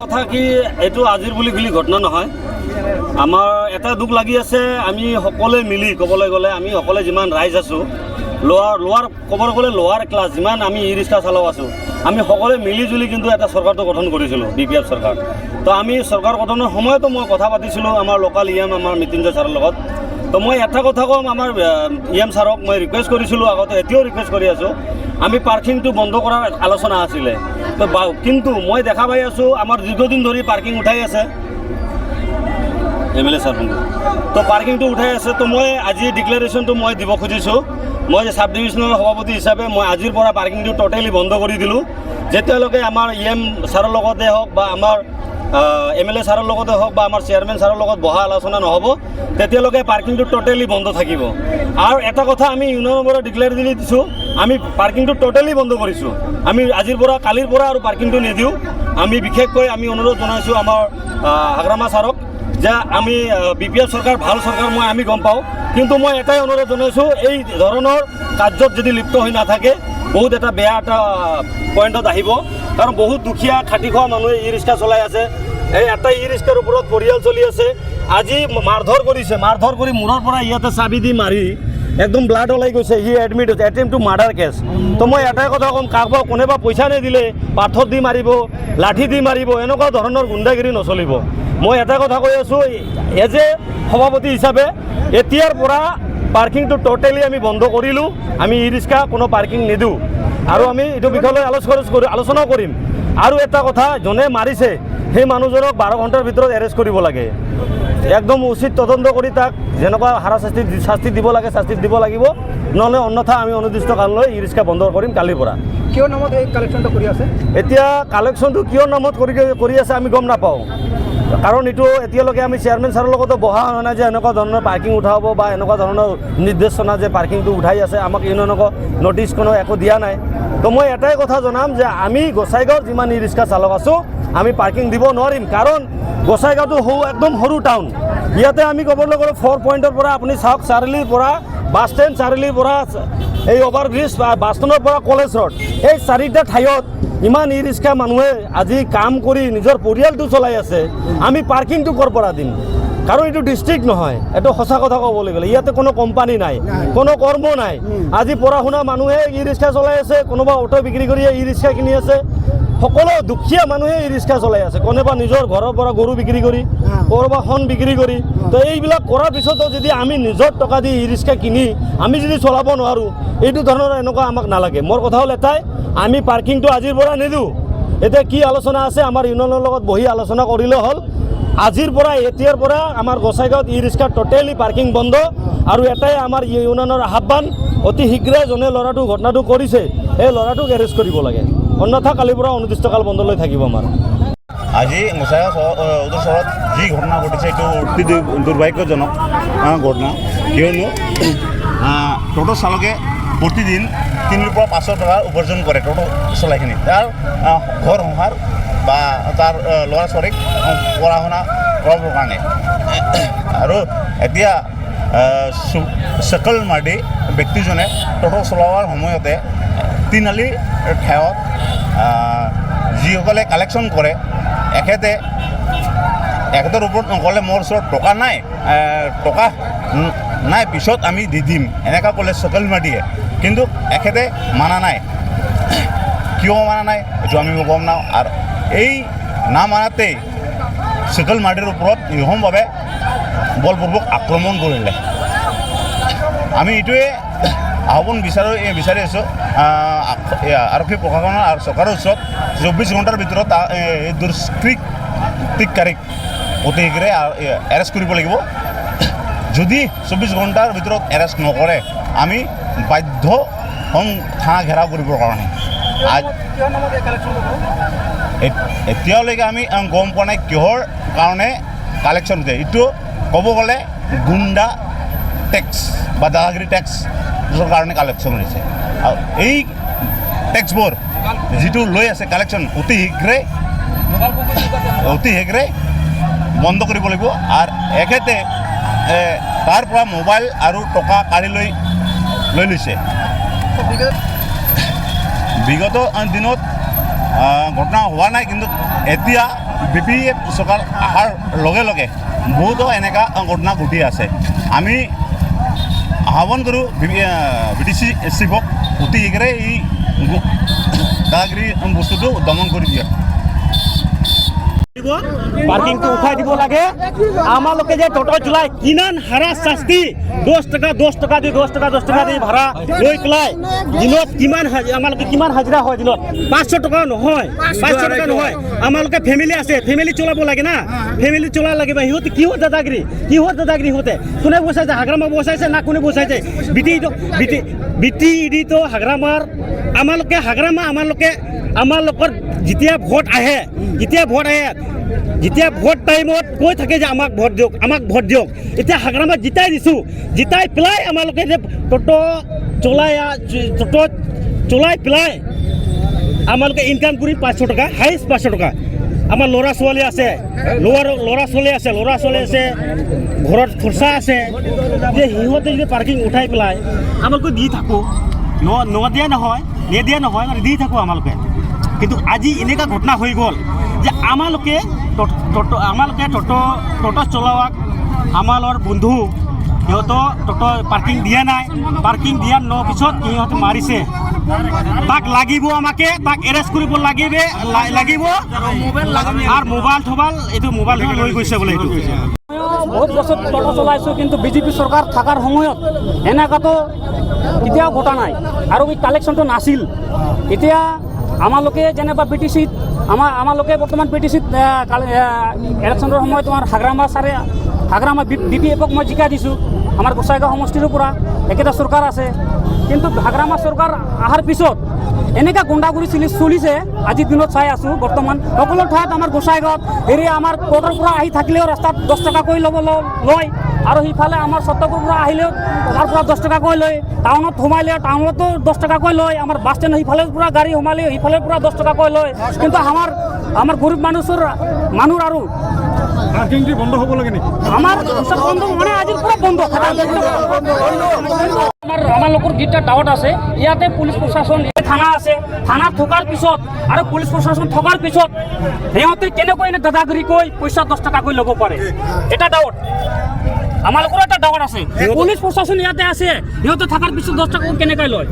কথা কি এইটো আজিৰ বুলি ঘটনা নহয়। আমাৰ এটা দুখ লাগি আছে, আমি সকলোৱে মিলি ক'বলৈ গ'লে আমি সকলোৱে যিমান ৰাইজ আছোঁ, লোৱাৰ ক'বলৈ গ'লে লোৱাৰ ক্লাছ যিমান আমি ই ৰিক্সা চালক আছোঁ, আমি সকলোৱে মিলি জুলি কিন্তু এটা চৰকাৰটো গঠন কৰিছিলোঁ, BPF চৰকাৰ। তো আমি চৰকাৰ গঠনৰ সময়তো মই কথা পাতিছিলোঁ আমাৰ লোকেল আমাৰ মৃত্যুঞ্জয় ছাৰৰ লগত। তো মই এটা কথা ক'ম, আমাৰ ছাৰক মই ৰিকুৱেষ্ট কৰিছিলোঁ আগতে, এতিয়াও ৰিকুৱেষ্ট কৰি আছোঁ, আমি পাৰ্কিংটো বন্ধ কৰাৰ আলোচনা আছিলে। তো কিন্তু মই দেখা পাই আছোঁ আমাৰ দীৰ্ঘদিন ধৰি পাৰ্কিং উঠাই আছে MLA ছাৰ। তো পাৰ্কিংটো উঠাই আছে। তো মই আজি ডিক্লেৰেশ্যনটো মই দিব খুজিছোঁ, মই চাব ডিভিজনেল সভাপতি হিচাপে মই আজিৰ পৰা পাৰ্কিংটো টোটেলি বন্ধ কৰি দিলোঁ। যেতিয়ালৈকে আমাৰ ছাৰৰ লগতে হওক বা আমাৰ MLA ছাৰৰ লগতে হওক বা আমাৰ চেয়াৰমেন ছাৰৰ লগত বহা আলোচনা নহ'ব, তেতিয়ালৈকে পাৰ্কিংটো টোটেলি বন্ধ থাকিব। আৰু এটা কথা আমি ইউনিয়নৰ পৰা ডিক্লেয়াৰ দি দিছোঁ, আমি পাৰ্কিংটো টোটেলি বন্ধ কৰিছোঁ। আমি আজিৰ পৰা কালিৰ পৰা আৰু পাৰ্কিংটো নিদিওঁ। আমি বিশেষকৈ আমি অনুৰোধ জনাইছোঁ আমাৰ হাগ্ৰামা ছাৰক যে আমি BPF চৰকাৰ ভাল চৰকাৰ আমি গম পাওঁ, কিন্তু মই এটাই অনুৰোধ জনাইছোঁ, এই ধৰণৰ কাৰ্যত যদি লিপ্ত হৈ নাথাকে বহুত এটা বেয়া এটা পইণ্টত আহিব। কাৰণ বহুত দুখীয়া খাটি খোৱা মানুহে ই ৰিক্সা চলাই আছে, এই এটা ই ৰিক্সাৰ ওপৰত পৰিয়াল চলি আছে। আজি মাৰধৰ কৰিছে, মাৰধৰ কৰি মূৰৰ পৰা ইয়াতে চাবি দি মাৰি একদম ব্লাড ওলাই গৈছে, সি এডমিট হৈছে, এটেম্প টু মাৰ্ডাৰ কেছ। তো মই এটাই কথা ক'ম, কাৰোবাক কোনোবা পইচা নিদিলে পাথৰ দি মাৰিব, লাঠি দি মাৰিব, এনেকুৱা ধৰণৰ গুণ্ডাগিৰি নচলিব। মই এটা কথা কৈ আছোঁ, এজ এ সভাপতি হিচাপে এতিয়াৰ পৰা পাৰ্কিংটো টোটেলি আমি বন্ধ কৰিলোঁ। আমি ই ৰিক্সা কোনো পাৰ্কিং নিদিওঁ আৰু আমি এইটো বিষয়লৈ আলোচনাও কৰিম। আৰু এটা কথা, যোনে মাৰিছে সেই মানুহজনক 12 ঘণ্টাৰ ভিতৰত এৰেষ্ট কৰিব লাগে, একদম উচিত তদন্ত কৰি তাক যেনেকুৱা শাস্তি দিব লাগে শাস্তি দিব লাগিব, নহ'লে অন্যথা আমি অনিৰ্দিষ্ট কাললৈ ই ৰিক্সা বন্ধ কৰিম কালিৰ পৰা। কিয় নামত এই কালেকশ্যনটো কৰি আছে? এতিয়া কালেকশ্যনটো কিয় নামত কৰি আছে আমি গম নাপাওঁ, কাৰণ এইটো এতিয়ালৈকে আমি চেয়াৰমেন ছাৰৰ লগতো বহা হোৱা নাই যে এনেকুৱা ধৰণৰ পাৰ্কিং উঠাব বা এনেকুৱা ধৰণৰ নিৰ্দেশনা যে পাৰ্কিংটো উঠাই আছে, আমাক ইউনিয়নক নটিছ কোনো একো দিয়া নাই। তো মই এটাই কথা জনাম যে আমি গোসাইগাঁৱৰ যিমান ই ৰিক্সা চালক আছোঁ আমি পাৰ্কিং দিব নোৱাৰিম, কাৰণ গোসাইগাঁওটো একদম সৰু টাউন। ইয়াতে আমি ক'বলৈ গ'লে 4 পইণ্টৰ পৰা আপুনি চাওক, চাৰিআলিৰ পৰা বাছ ষ্টেণ্ড, চাৰিআলিৰ পৰা এই অভাৰব্ৰিজ বা বাছ ষ্টেণ্ডৰ পৰা কলেজ ৰোড, এই 4টা ঠাইত ইমান ই ৰিক্সা মানুহে আজি কাম কৰি নিজৰ পৰিয়ালটো চলাই আছে। আমি পাৰ্কিংটো ক'ৰ পৰা দিম? কাৰণ এইটো ডিষ্ট্ৰিক্ট নহয়, এইটো সঁচা কথা ক'বলৈ গ'লে ইয়াতে কোনো কোম্পানী নাই, কোনো কৰ্ম নাই। আজি পঢ়া শুনা মানুহে ই ৰিক্সা চলাই আছে, কোনোবা অটো বিক্ৰী কৰিয়ে ই ৰিক্সা কিনি আছে, সকলো দুখীয়া মানুহে ই ৰিক্সা চলাই আছে, কোনোবা নিজৰ ঘৰৰ পৰা গৰু বিক্ৰী কৰি, ক'ৰবাত সোণ বিক্ৰী কৰি। তো এইবিলাক কৰাৰ পিছতো যদি আমি নিজৰ টকা দি ই ৰিক্সা কিনি আমি যদি চলাব নোৱাৰোঁ, এইটো ধৰণৰ এনেকুৱা আমাক নালাগে। মোৰ কথা হ'ল এটাই, আমি পাৰ্কিংটো আজিৰ পৰা নিদিওঁ। এতিয়া কি আলোচনা আছে আমাৰ ইউনিয়নৰ লগত বহি আলোচনা কৰিলে হ'ল। আজিৰ পৰা এতিয়াৰ পৰা আমাৰ গোসাইগাঁৱত ই ৰিক্সা টোটেলি পাৰ্কিং বন্ধ। আৰু এটাই আমাৰ ইউনিয়নৰ আহ্বান, অতি শীঘ্ৰে যোনে ল'ৰাটো ঘটনাটো কৰিছে এই ল'ৰাটোক এৰেষ্ট কৰিব লাগে, অন্যথা কালিৰ পৰা অনিৰ্দিষ্টকাল বন্ধ লৈ থাকিব আমাৰ। আজি গোসাইগাঁও উত্তৰ চহৰত যি ঘটনা ঘটিছে এইটো অতি দুৰ্ভাগ্যজনক ঘটনা, কিয়নো টোটো চালকে প্ৰতিদিন 3ৰ পৰা 500 টকা উপাৰ্জন কৰে টোটো চলাইখিনি, তাৰ ঘৰ সংসাৰ বা তাৰ ল'ৰা ছোৱালীক পঢ়া শুনা কৰাবৰ কাৰণে। আৰু এতিয়া চকল মাৰ্ডি ব্যক্তিজনে টোটো চলোৱাৰ সময়তে তিনিআলিৰ ঠাইত যিসকলে কালেকশ্যন কৰে, এখেতৰ ওপৰত নক'লে মোৰ ওচৰত টকা নাই পিছত আমি দি দিম এনেকুৱা ক'লে চকল মাৰ্ডিয়ে, কিন্তু এখেতে মানা নাই। কিয় মানা নাই এইটো আমি গম নাওঁ। আৰু এই না মানাতেই চকল মাৰ্ডিৰ ওপৰত নিৰ্মমভাৱে বলপূৰ্বক আক্ৰমণ কৰিলে। আমি এইটোৱে আহ্বান বিচাৰি আছোঁ আৰক্ষী প্ৰশাসনৰ আৰু চৰকাৰৰ ওচৰত, 24 ঘণ্টাৰ ভিতৰত এই দুষ্কৃতিকাৰীক অতি শীঘ্ৰে এৰেষ্ট কৰিব লাগিব। যদি 24 ঘণ্টাৰ ভিতৰত এৰেষ্ট নকৰে আমি বাধ্য হ'ম থানা ঘেৰাও কৰিবৰ কাৰণে। এতিয়ালৈকে আমি গম পোৱা নাই কিহৰ কাৰণে কালেকশ্যন হৈছে। এইটো ক'ব গ'লে গুণ্ডা টেক্স বা দাদাগিৰি টেক্সৰ কাৰণে কালেকশ্যন হৈছে। আৰু এই টেক্সবোৰ যিটো লৈ আছে কালেকশ্যন অতি শীঘ্ৰে বন্ধ কৰিব লাগিব। আৰু এখেতে তাৰ পৰা মোবাইল আৰু টকা কাঢ়ি লৈ লৈছে। বিগত দিনত ঘটনা হোৱা নাই, কিন্তু এতিয়া BPF চৰকাৰ অহাৰ লগে লগে বহুতো এনেকুৱা ঘটনা ঘটি আছে। আমি আহ্বান কৰোঁ BTC চিফক অতি শীঘ্ৰে এই দাদাগিৰি বস্তুটো দমন কৰি দিয়ে। পাৰ্কিংটো উঠাই দিব লাগে। আমালোকে যে টোটো চলাই কিমান হাৰা শাস্তি 10 টাকা দি ভাড়া লৈ পেলাই দিনত কিমান আমালোকে কিমান হাজিৰা হয় দিনত 500 টকা নহয় 500 টকা নহয়। আমালোকে ফেমিলি আছে, ফেমিলি চলাব লাগে না, ফেমিলি চলাব লাগিব। সিহঁতে কিহৰ দাদাগিৰি হতে কোনে বসাইছে? হাগ্ৰামা বসাইছে না কোনে বসাইছে? বিটি তো হাগ্ৰামাৰ আমালোকে হাগ্ৰামা আমালোকৰ যেতিয়া ভোট আহে যেতিয়া ভোট টাইমত কৈ থাকে যে আমাক ভোট দিয়ক। এতিয়া হাগ্ৰামাত জিতাই দিছোঁ, জিতাই পেলাই আমালোকে যে টোটো চলাই পেলাই আমালোকে ইনকাম কৰি 500 টকা, হাইষ্ট 500 টকা। আমাৰ ল'ৰা ছোৱালী আছে, ঘৰত খৰচা আছে, যে সিহঁতে যদি পাৰ্কিং উঠাই পেলাই আমালোকে দি থাকোঁ, নিদিয়া নহয় দি থাকোঁ আমালোকে। কিন্তু আজি এনেকুৱা ঘটনা হৈ গ'ল যে আমালোকে টোটো চলোৱাক আমাৰ বন্ধু সিহঁতৰ টোটো পাৰ্কিং দিয়া নাই, পাৰ্কিং দিয়াৰ পিছত সিহঁতে মাৰিছে। তাক লাগিব, তাক এৰেষ্ট কৰিব লাগিব আৰু মোবাইল লৈ গৈছে বোলে। এইটো বহুত বছৰ টোটো চলাইছোঁ, কিন্তু বিজেপি চৰকাৰ থকাৰ সময়ত এনেকুৱাতো কেতিয়াও ঘটা নাই আৰু এই কালেকশ্যনটো নাছিল। এতিয়া আমালোকে যেনিবা BTCত আমালোকে বৰ্তমান BTCত ইলেকশ্যনৰ সময়ত তোমাৰ হাগ্ৰামা BPFক মই জিকাই দিছোঁ আমাৰ গোসাইগাঁও সমষ্টিৰ পৰা। একেটা চৰকাৰ আছে, কিন্তু হাগ্ৰামা চৰকাৰ অহাৰ পিছত এনেকুৱা গুণ্ডাগুৰি চলিছে। আজিৰ দিনত চাই আছোঁ বৰ্তমান সকলো ঠাইত আমাৰ গোসাইগাঁৱত আমাৰ কোৰ্টৰ পৰা আহি থাকিলেও ৰাস্তাত 10 টকাকৈ লয়, আৰু সিফালে আমাৰ চত্ৰপুৰৰ পৰা আহিলেও তাৰ পৰা 10 টকাকৈ লয়। টাউনত সোমাইলে টাউনতো 10 টকাকৈ লয়। আমাৰ বাছ ষ্টেণ্ড সিফালে পৰা গাড়ী সোমালে সিফালে পৰা 10 টকাকৈ লয়। কিন্তু আমাৰ গৰীব মানুহ আৰু পাৰ্কিংটো বন্ধ হ'ব লাগে নেকি? আমাৰ বন্ধ মানে আজিৰ পৰা বন্ধ। আমালোকৰ যিটা ডাউট আছে, ইয়াতে পুলিচ প্ৰশাসন থানা আছে, থানাত থকাৰ পিছত আৰু পুলিচ প্ৰশাসন থকাৰ পিছত সিহঁতে কেনেকৈ এনে দাদাগিৰি কৈ পইচা 10 টকাকৈ ল'ব পাৰে? এটা ডাউট আমালোকৰ এটা ডাউট আছে। পুলিচ প্ৰশাসন ইয়াতে আছে, সিহঁতে থকাৰ পিছত 10 টকা কেনেকৈ লয়?